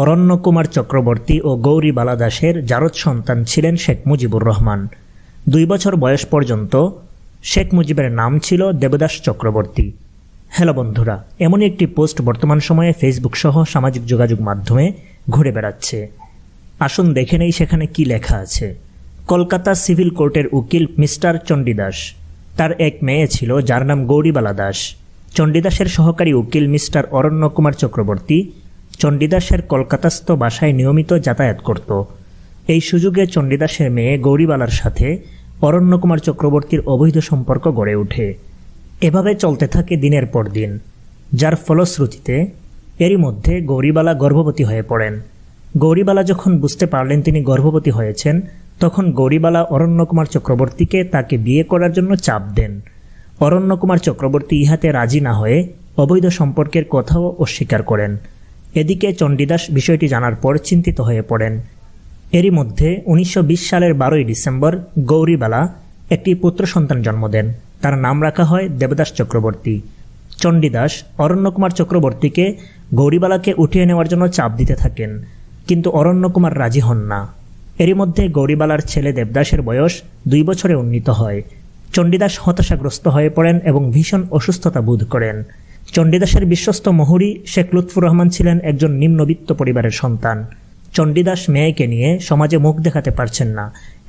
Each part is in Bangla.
অরণ্যকুমার চক্রবর্তী ও গৌরীবালা দাসের জারদ সন্তান ছিলেন শেখ মুজিবুর রহমান। 2 বছর বয়স পর্যন্ত শেখ মুজিবের নাম ছিল দেবদাস চক্রবর্তী। হ্যালো বন্ধুরা, এমনই একটি পোস্ট বর্তমান সময়ে ফেসবুক সহ সামাজিক যোগাযোগ মাধ্যমে ঘুরে বেড়াচ্ছে। আসুন দেখে নেই সেখানে কি লেখা আছে। কলকাতা সিভিল কোর্টের উকিল মিস্টার চণ্ডীদাস, তার এক মেয়ে ছিল যার নাম গৌরীবালা দাস। চণ্ডীদাসের সহকারী উকিল মিস্টার অরণ্যকুমার চক্রবর্তী চণ্ডীদাসের কলকাতাস্থ বাসায় নিয়মিত যাতায়াত করত। এই সুযোগে চণ্ডীদাসের মেয়ে গৌরীবালার সাথে অরণ্যকুমার চক্রবর্তীর অবৈধ সম্পর্ক গড়ে ওঠে। এভাবে চলতে থাকে দিনের পর দিন, যার ফলশ্রুতিতে এরই মধ্যে গৌরীবালা গর্ভবতী হয়ে পড়েন। গৌরীবালা যখন বুঝতে পারলেন তিনি গর্ভবতী হয়েছেন, তখন গৌরীবালা অরণ্যকুমার চক্রবর্তীকে তাকে বিয়ে করার জন্য চাপ দেন। অরণ্যকুমার চক্রবর্তী ইহাতে রাজি না হয়ে অবৈধ সম্পর্কের কথাও অস্বীকার করেন। এদিকে চণ্ডীদাস বিষয়টি জানার পর চিন্তিত হয়ে পড়েন। এরই মধ্যে 1920 সালের 12ই ডিসেম্বর গৌরীবালা একটি পুত্র সন্তান জন্ম দেন। তার নাম রাখা হয় দেবদাস চক্রবর্তী। চণ্ডীদাস অরণ্যকুমার চক্রবর্তীকে গৌরীবালাকে উঠিয়ে নেওয়ার জন্য চাপ দিতে থাকেন, কিন্তু অরণ্যকুমার রাজি হন না। এরই মধ্যে গৌরীবালার ছেলে দেবদাসের বয়স 2 বছরে উন্নীত হয়। চণ্ডীদাস হতাশাগ্রস্ত হয়ে পড়েন এবং ভীষণ অসুস্থতা বোধ করেন। চণ্ডীদাসের বিশ্বস্ত মহুরী শেখ লুৎফুর রহমান ছিলেন একজন নিম্নবিত্ত পরিবারের সন্তান। চণ্ডীদাস মেয়েকে নিয়ে সমাজে মুখ দেখাতে পারছেন না।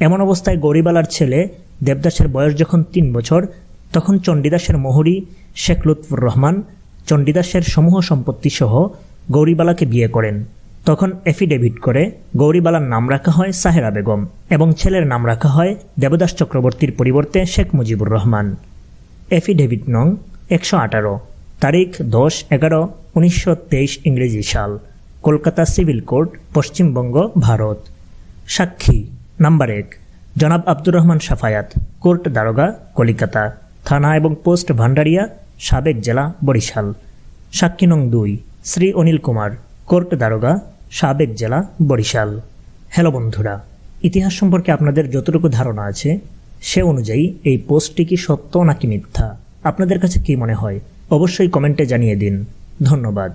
এমন অবস্থায় গৌরীবালার ছেলে দেবদাসের বয়স যখন 3 বছর, তখন চণ্ডীদাসের মহুরী শেখ লুৎফুর রহমান চণ্ডীদাসের সমূহ সম্পত্তি সহ গৌরীবালাকে বিয়ে করেন। তখন এফিডেভিট করে গৌরীবালার নাম রাখা হয় সাহেরা বেগম এবং ছেলের নাম রাখা হয় দেবদাস চক্রবর্তীর পরিবর্তে শেখ মুজিবুর রহমান। এফিডেভিট নং 118, তারিখ 10/11/1923 ইংরেজি সাল, কলকাতা সিভিল কোর্ট, পশ্চিমবঙ্গ, ভারত। সাক্ষী নাম্বার 1 জনাব আব্দুর রহমান সাফায়াত, কোর্ট দারোগা, কলিকাতা, থানা এবং পোস্ট ভান্ডারিয়া, সাবেক জেলা, বরিশাল। সাক্ষী নং 2 শ্রী অনিল কুমার, কোর্ট দারোগা, সাবেক জেলা, বরিশাল। হ্যালো বন্ধুরা, ইতিহাস সম্পর্কে আপনাদের যতটুকু ধারণা আছে সে অনুযায়ী এই পোস্টটি কি সত্য নাকি মিথ্যা, আপনাদের কাছে কি মনে হয় অবশ্যই কমেন্টে জানিয়ে দিন। ধন্যবাদ।